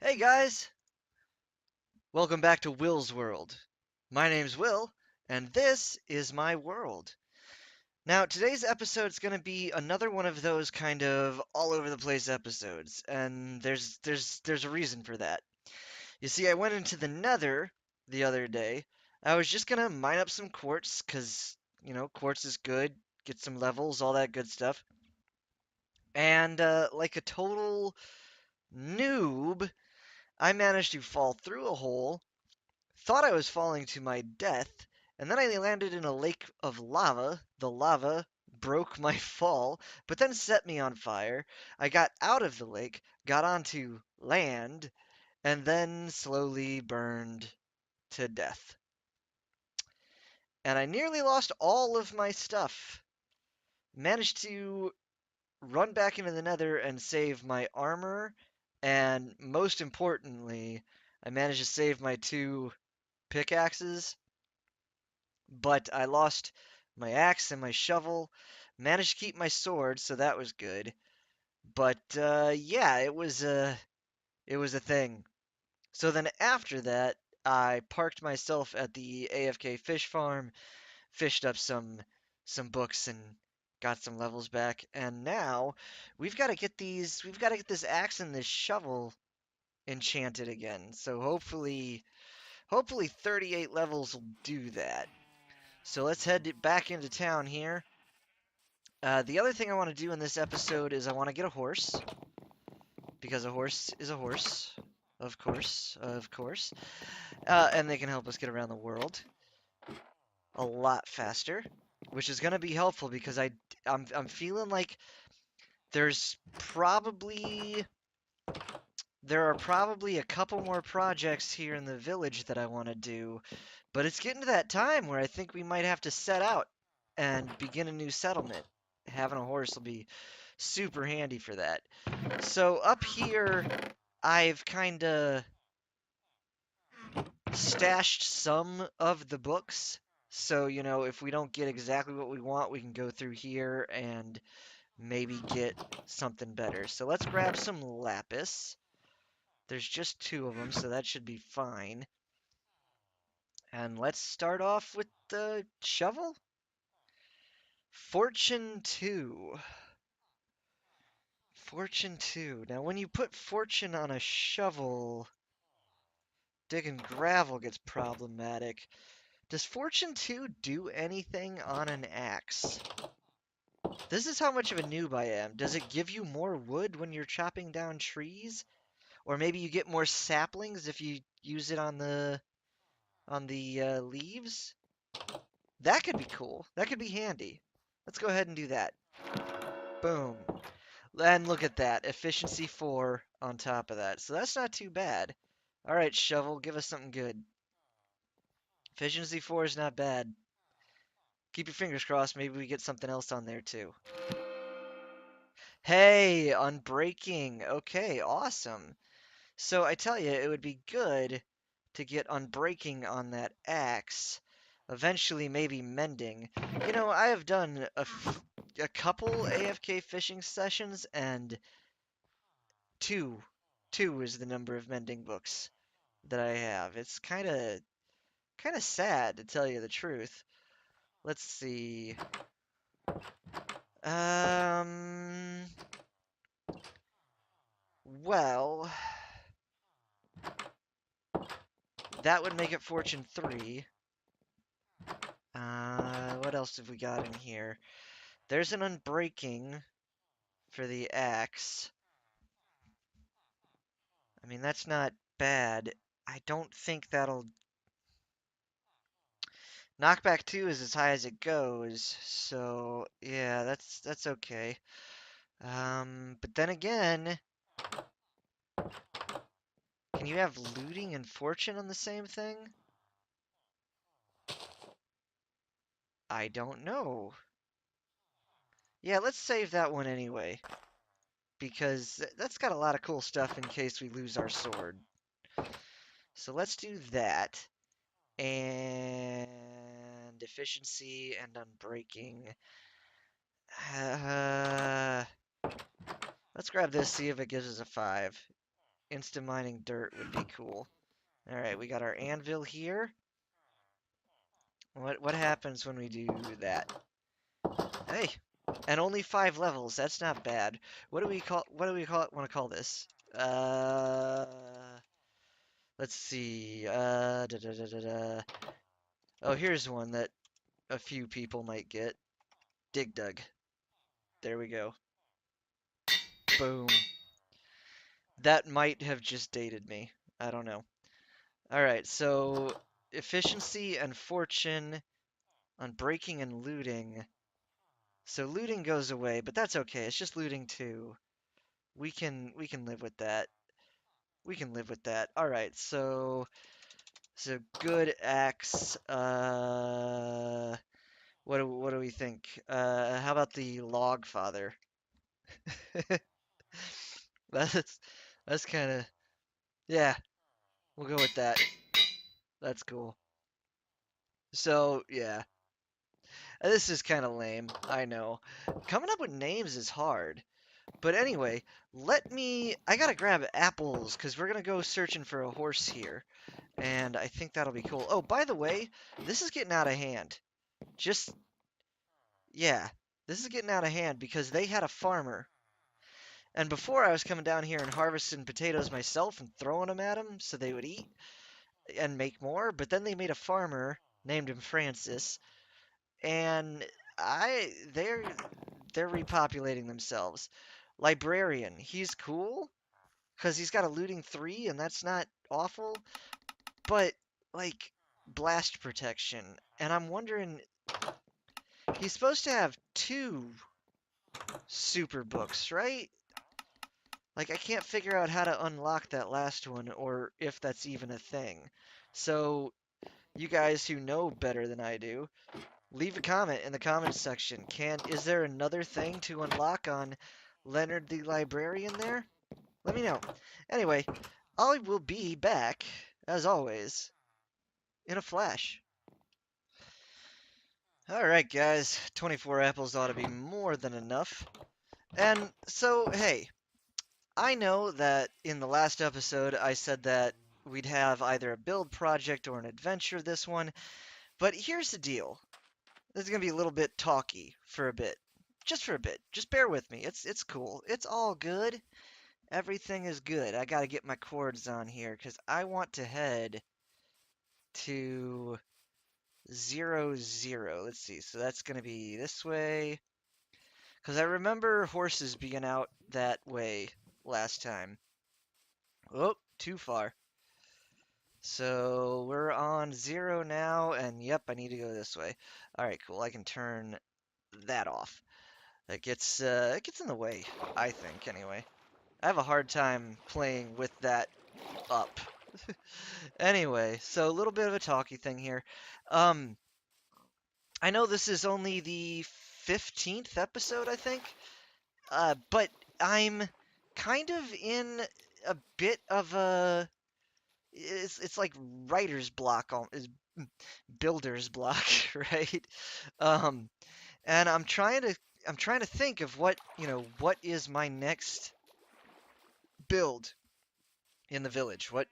Hey guys, welcome back to Will's World. My name's Will, and this is my world. Now, today's episode is going to be another one of those kind of all over the place episodes, and there's a reason for that. You see, I went into the Nether the other day. I was just gonna mine up some quartz, 'cause quartz is good, get some levels, all that good stuff. And like a total noob, I managed to fall through a hole, thought I was falling to my death, and then I landed in a lake of lava. The lava broke my fall, but then set me on fire. I got out of the lake, got onto land, and then slowly burned to death. And I nearly lost all of my stuff. Managed to run back into the nether and save my armor, and most importantly, I managed to save my two pickaxes. But I lost my axe and my shovel. Managed to keep my sword, so that was good. But yeah, it was a thing. So then after that, I parked myself at the AFK fish farm, fished up some books and got some levels back. And now we've got to get this axe and this shovel enchanted again. So hopefully 38 levels will do that. So let's head back into town here. The other thing I want to do in this episode is I want to get a horse, because a horse is a horse, of course, of course. And they can help us get around the world a lot faster, which is going to be helpful because I'm feeling like there's probably there are probably a couple more projects here in the village that I want to do, but it's getting to that time where I think we might have to set out and begin a new settlement. Having a horse will be super handy for that. So up here, I've kind of stashed some of the books. So, if we don't get exactly what we want, we can go through here and maybe get something better. So let's grab some lapis. There's just two of them, so that should be fine. And let's start off with the shovel. Fortune 2. Fortune 2. Now, when you put fortune on a shovel, digging gravel gets problematic. Does Fortune 2 do anything on an axe? This is how much of a noob I am. Does it give you more wood when you're chopping down trees? Or maybe you get more saplings if you use it on the leaves? That could be cool. That could be handy. Let's go ahead and do that. Boom. And look at that. Efficiency 4 on top of that. So that's not too bad. All right, shovel, give us something good. Efficiency 4 is not bad. Keep your fingers crossed. Maybe we get something else on there too. Hey, unbreaking. Okay, awesome. So I tell you, it would be good to get unbreaking on that axe. Eventually, maybe mending. I have done a couple AFK fishing sessions, and two, two is the number of mending books that I have. It's kind of sad to tell you the truth. Let's see. Um, well, that would make it Fortune 3. What else have we got in here? There's an unbreaking for the axe. I mean, that's not bad. I don't think that'll... Knockback 2 is as high as it goes, so yeah, that's okay. But then again, can you have looting and fortune on the same thing? I don't know. Yeah, let's save that one anyway, because that's got a lot of cool stuff in case we lose our sword. So let's do that. And efficiency and unbreaking. Uh, let's grab this, see if it gives us a 5. Instant mining dirt would be cool. All right, we got our anvil here. What happens when we do that? Hey, and only 5 levels. That's not bad. Want to call this? Uh, let's see. Oh, here's one that a few people might get. Dig Dug. There we go. Boom. That might have just dated me. I don't know. All right, so efficiency and fortune on breaking and looting. So looting goes away, but that's okay. It's just looting too. We can live with that. We can live with that. All right, so good axe. What do we think? How about the log father? That's that's kind of yeah. We'll go with that. That's cool. So yeah, this is kind of lame. I know. Coming up with names is hard. But anyway, I gotta grab apples because we're gonna go searching for a horse here. And I think that'll be cool. Oh, by the way, this is getting out of hand. Just, yeah, this is getting out of hand because they had a farmer. And before I was coming down here and harvesting potatoes myself and throwing them at them so they would eat and make more. But then they made a farmer, named him Francis, and they're repopulating themselves. Librarian, he's cool because he's got a looting 3 and that's not awful, but like blast protection. And I'm wondering, he's supposed to have 2 super books, right? Like I can't figure out how to unlock that last one or if that's even a thing. So you guys who know better than I do, leave a comment in the comments section. Is there another thing to unlock on Leonard the Librarian there? Let me know. Anyway, I will be back, as always, in a flash. Alright guys, 24 apples ought to be more than enough. And so, hey, I know that in the last episode I said that we'd have either a build project or an adventure this one, but here's the deal. This is going to be a little bit talky for a bit. Just for a bit. Just bear with me. It's cool. It's all good. Everything is good. I got to get my chords on here because I want to head to 0, 0. Let's see. So that's going to be this way. Because I remember horses being out that way last time. Oh, too far. So we're on 0 now, and yep, I need to go this way. All right, cool. I can turn that off. It gets in the way, I think, anyway. I have a hard time playing with that up. Anyway, so a little bit of a talky thing here. Um, I know this is only the 15th episode, I think, but I'm kind of in a bit of a it's like writer's block is builder's block, right? Um, and I'm trying to think of what is my next build in the village. What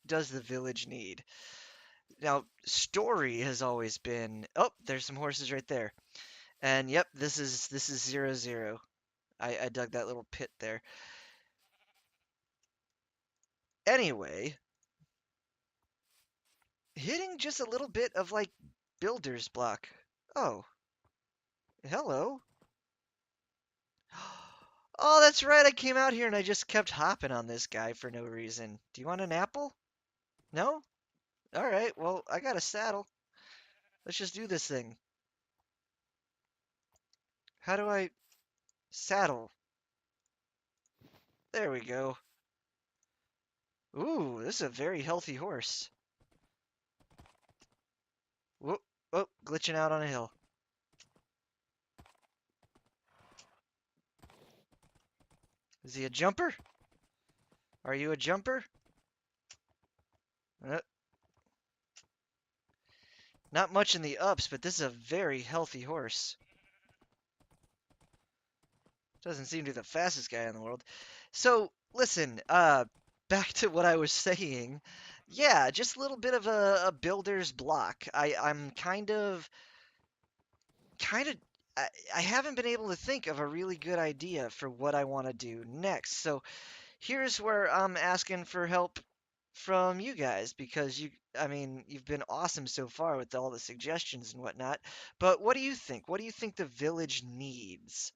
does the village need? Now, story has always been. Oh, there's some horses right there. And yep, this is 0, 0. I dug that little pit there. Anyway, hitting just a little bit of like builder's block. Oh, hello. Oh, that's right. I came out here and I just kept hopping on this guy for no reason. Do you want an apple? No? All right. Well, I got a saddle. Let's just do this thing. How do I saddle? There we go. Ooh, this is a very healthy horse. Whoop, oh, glitching out on a hill. Is he a jumper? Are you a jumper? Uh, Not much in the ups, but this is a very healthy horse. Doesn't seem to be the fastest guy in the world. So, listen, back to what I was saying. Yeah, just a little bit of a builder's block. I'm kind of I haven't been able to think of a really good idea for what I want to do next. So here's where I'm asking for help from you guys because I mean, you've been awesome so far with all the suggestions and whatnot. But what do you think? What do you think the village needs?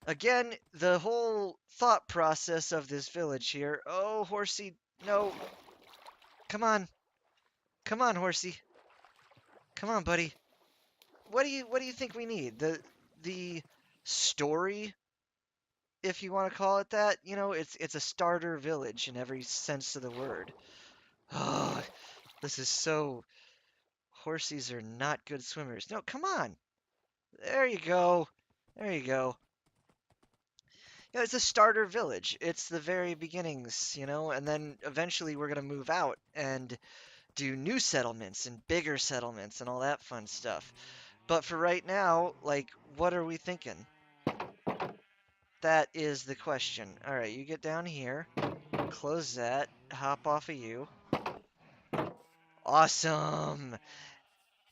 Again, the whole thought process of this village here. Oh, horsey, no. Come on. Come on, horsey. Come on, buddy. What do you think we need? The story, if you want to call it that. It's a starter village in every sense of the word. Oh, this is so horsies are not good swimmers. No, come on. There you go. There you go. It's a starter village. It's the very beginnings, and then eventually we're gonna move out and do new settlements and bigger settlements and all that fun stuff. But for right now, like, what are we thinking? That is the question. All right, you get down here, close that, hop off of you. Awesome.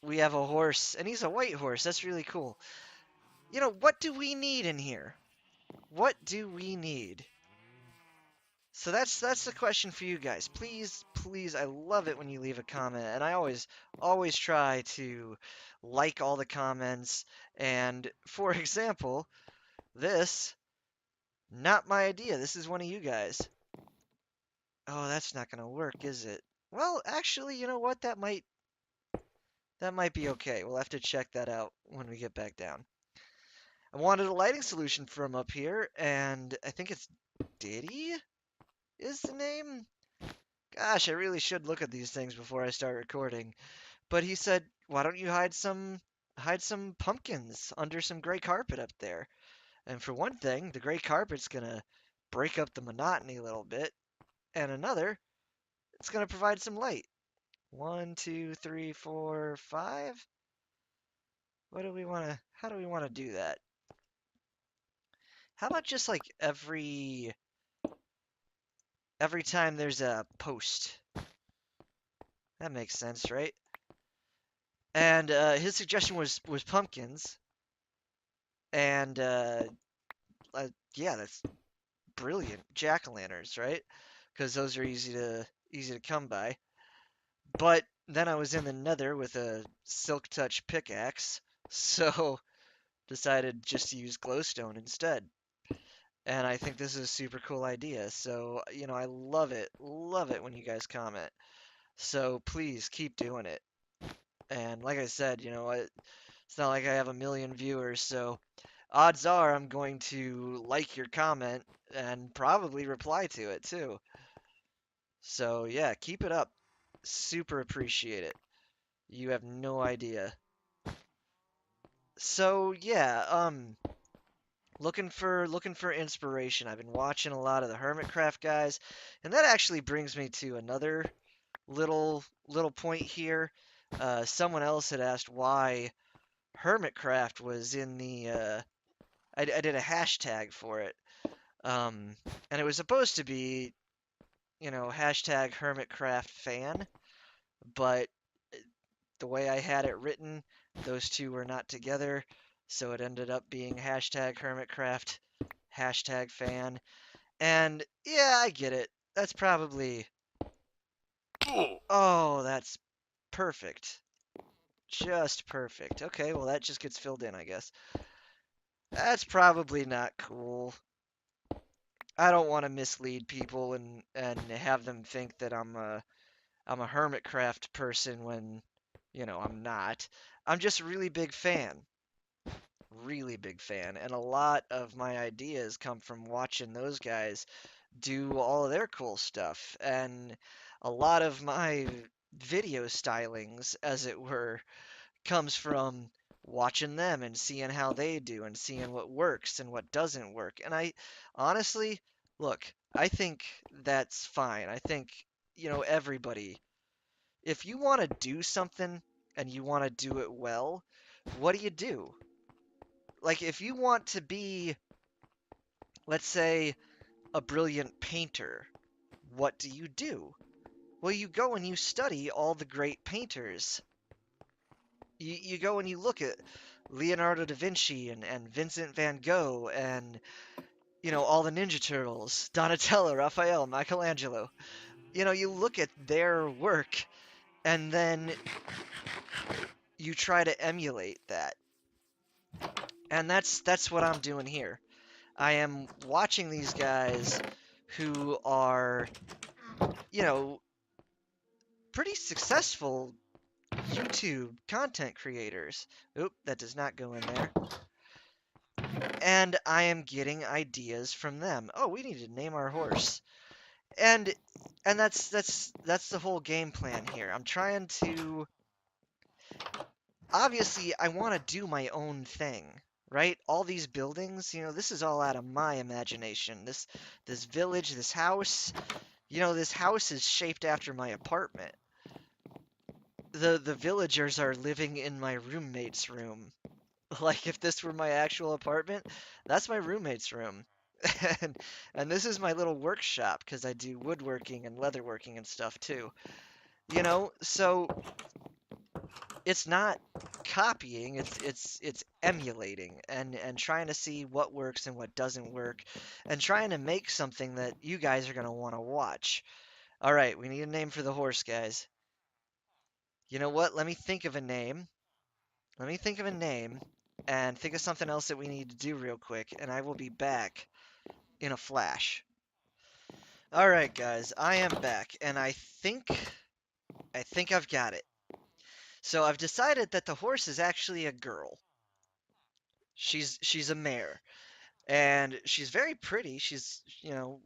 We have a horse, and he's a white horse. That's really cool. What do we need in here? What do we need? So that's the question for you guys. Please, please, I love it when you leave a comment, and I always try to like all the comments. And for example, this, not my idea. This is one of you guys. Oh, that's not gonna work, is it? Well, actually, you know what? That might be okay. We'll have to check that out when we get back down. I wanted a lighting solution from up here, and I think it's Diddy is the name. Gosh, I really should look at these things before I start recording. But he said, "Why don't you hide some pumpkins under some gray carpet up there?" And for one thing, the gray carpet's gonna break up the monotony a little bit, and another, it's gonna provide some light. One, two, three, four, five. How do we wanna do that? How about just like every time there's a post? That makes sense, right? And his suggestion was pumpkins, and yeah, that's brilliant. Jack-o'-lanterns, right? Because those are easy to come by. But then I was in the Nether with a Silk Touch pickaxe, so decided just to use glowstone instead. And I think this is a super cool idea. So, I love it when you guys comment. So please keep doing it. And like I said, it's not like I have a million viewers, so odds are I'm going to like your comment and probably reply to it too. So yeah, keep it up. Super appreciate it. You have no idea. So yeah, looking for inspiration. I've been watching a lot of the Hermitcraft guys, and that actually brings me to another little point here. Someone else had asked why Hermitcraft was in the I did a hashtag for it. Um, and it was supposed to be, hashtag Hermitcraft fan, but the way I had it written, those two were not together, so it ended up being hashtag Hermitcraft, hashtag fan. And yeah, I get it. That's probably. Oh, that's perfect. Just perfect. Okay, well, that just gets filled in, I guess. That's probably not cool. I don't want to mislead people and have them think that I'm a Hermitcraft person when, I'm not. I'm just a really big fan. Really big fan. And a lot of my ideas come from watching those guys do all of their cool stuff. And a lot of my video stylings, as it were, comes from watching them and seeing how they do and seeing what works and what doesn't work. And I honestly, look, I think that's fine. I think, everybody, if you want to do something and you want to do it well, what do you do? Like, if you want to be, let's say, a brilliant painter, what do you do? Well, you go and you study all the great painters. You go and you look at Leonardo da Vinci and Vincent van Gogh and, all the Ninja Turtles, Donatello, Raphael, Michelangelo. You look at their work and then you try to emulate that. And that's what I'm doing here. I am watching these guys who are, you know, pretty successful YouTube content creators. Oop, that does not go in there. And I am getting ideas from them. Oh, we need to name our horse. And that's the whole game plan here. I'm trying to obviously I want to do my own thing, right? All these buildings, this is all out of my imagination. This village, this house, this house is shaped after my apartment. The villagers are living in my roommate's room. Like if this were my actual apartment, that's my roommate's room. And and this is my little workshop because I do woodworking and leatherworking and stuff too. So it's not copying, it's emulating and trying to see what works and what doesn't work and trying to make something that you guys are going to want to watch. All right, we need a name for the horse, guys. You know what? Let me think of a name. Let me think of a name and think of something else that we need to do real quick, and I will be back in a flash. All right, guys, I am back, and I think I've got it. So I've decided that the horse is actually a girl. She's a mare, and she's very pretty. She's,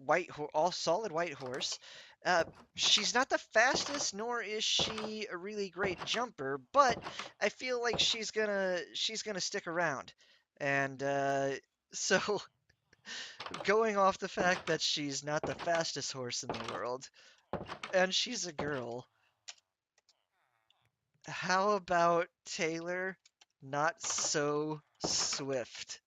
white, all solid white horse. Uh, she's not the fastest, nor is she a really great jumper, but I feel like she's gonna stick around. And so, going off the fact that she's not the fastest horse in the world, and she's a girl, how about Taylor not so swift?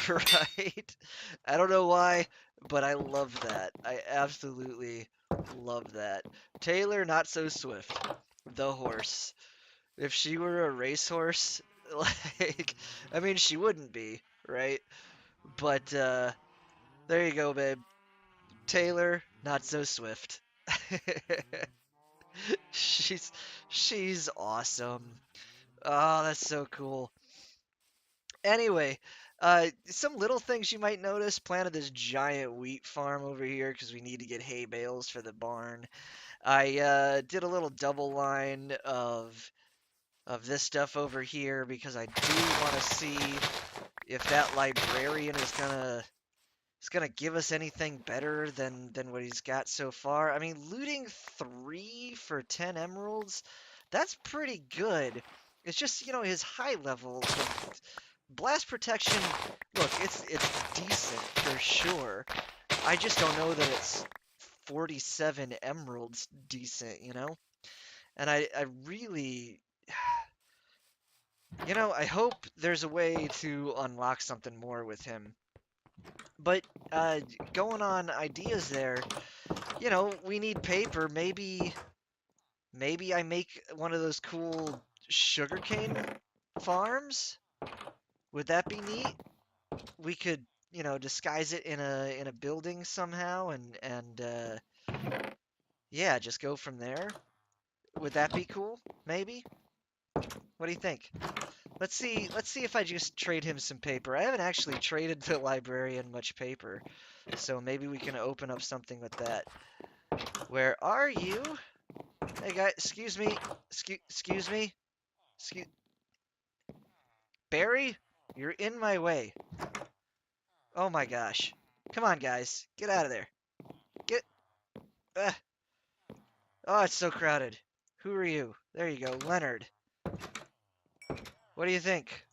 Right? I don't know why, but I love that. I absolutely love that. Taylor, not so swift. The horse. If she were a racehorse, I mean, she wouldn't be, right? But, there you go, babe. Taylor, not so swift. She's, she's awesome. Oh, that's so cool. Anyway, some little things you might notice. Planted this giant wheat farm over here because we need to get hay bales for the barn. I did a little double line of this stuff over here because I do want to see if that librarian is gonna give us anything better than what he's got so far. I mean, looting 3 for 10 emeralds, that's pretty good. It's just, his high level, blast protection, look, it's decent for sure. I just don't know that it's 47 emeralds decent. And I really, I hope there's a way to unlock something more with him. But uh, going on ideas there, we need paper. Maybe I make one of those cool sugarcane farms. Would that be neat? We could, disguise it in a building somehow and yeah, just go from there. Would that be cool? Maybe? What do you think? Let's see if I just trade him some paper. I haven't actually traded the librarian much paper, so maybe we can open up something with that. Where are you? Hey guy, excuse me. Excuse me. Excuse Barry, you're in my way. Oh my gosh. Come on, guys. Get out of there. Get uh, Oh, it's so crowded. Who are you? There you go, Leonard. What do you think?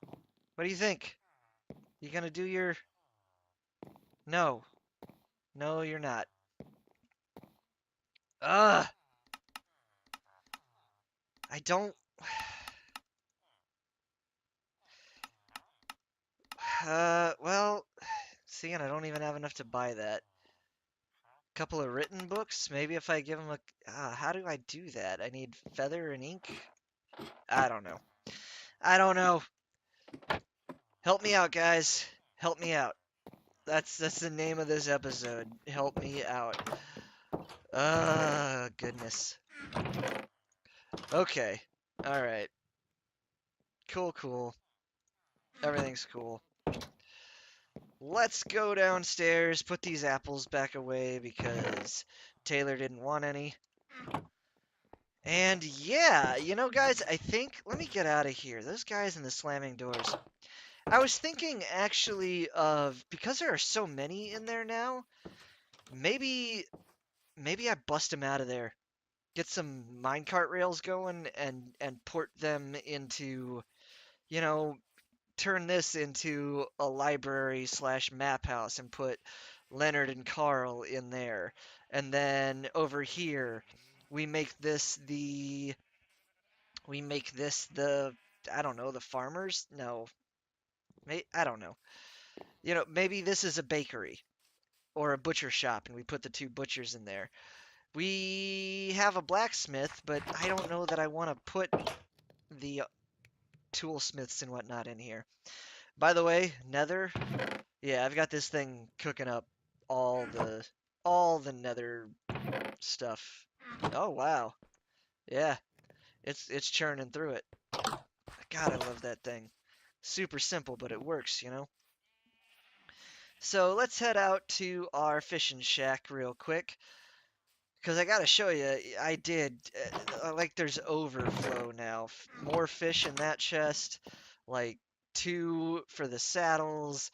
What do you think? You gonna do your... No. No, you're not. Ugh! I don't... Well, seeing I don't even have enough to buy that. Couple of written books? Maybe if I give him a... how do I do that? I need feather and ink? I don't know. I don't know. Help me out, guys. Help me out. That's the name of this episode. Help me out. Goodness. Okay. All right. Cool, cool. Everything's cool. Let's go downstairs, put these apples back away because Taylor didn't want any. And yeah, guys, I think, let me get out of here. Those guys in the slamming doors. I was thinking actually of, because there are so many in there now, maybe I bust them out of there. Get some minecart rails going and port them into, you know, turn this into a library slash map house and put Leonard and Carl in there. And then over here, we make this the I don't know, the farmers? No, I don't know. Maybe this is a bakery or a butcher shop, and we put the two butchers in there. We have a blacksmith, but I don't know that I want to put the toolsmiths and whatnot in here. By the way, Nether, yeah, I've got this thing cooking up all the Nether stuff. Oh wow, yeah, it's churning through it. God, I love that thing. Super simple, but it works. So let's head out to our fishing shack real quick. Because I gotta show you, I did, like there's overflow now. More fish in that chest, like 2 for the saddles.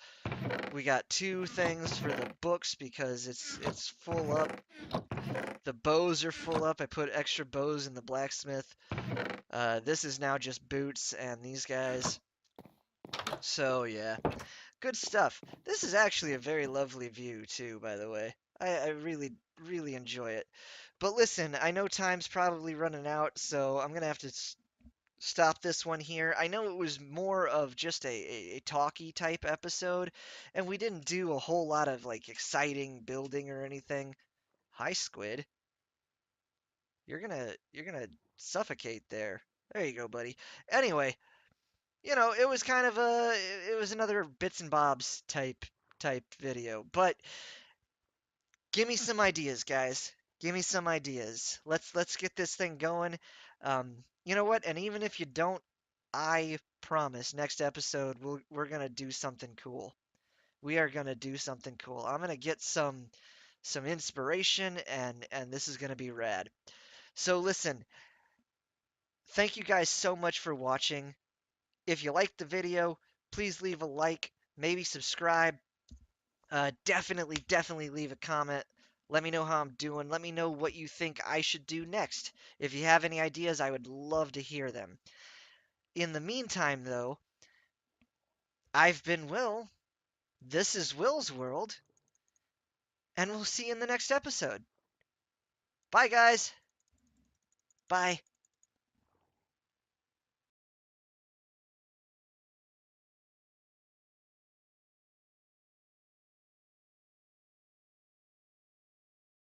We got 2 things for the books because it's full up. The bows are full up. I put extra bows in the blacksmith. This is now just boots and these guys. So yeah, good stuff. This is actually a very lovely view too, by the way. I really, really enjoy it. But listen, I know time's probably running out, so I'm gonna have to stop this one here. I know it was more of just a talky type episode, and we didn't do a whole lot of like exciting building or anything. Hi, Squid. You're gonna suffocate there. There you go, buddy. Anyway, it was kind of it was another bits and bobs type video. But give me some ideas, guys. Give me some ideas. Let's get this thing going. You know what? And even if you don't, I promise next episode we're gonna do something cool. We are gonna do something cool. I'm gonna get some inspiration and this is gonna be rad. So listen, thank you guys so much for watching. If you liked the video, please leave a like, maybe subscribe. Definitely leave a comment. Let me know how I'm doing. Let me know what you think I should do next. If you have any ideas, I would love to hear them. In the meantime, though, I've been Will. This is Will's World, and we'll see you in the next episode. Bye, guys. Bye.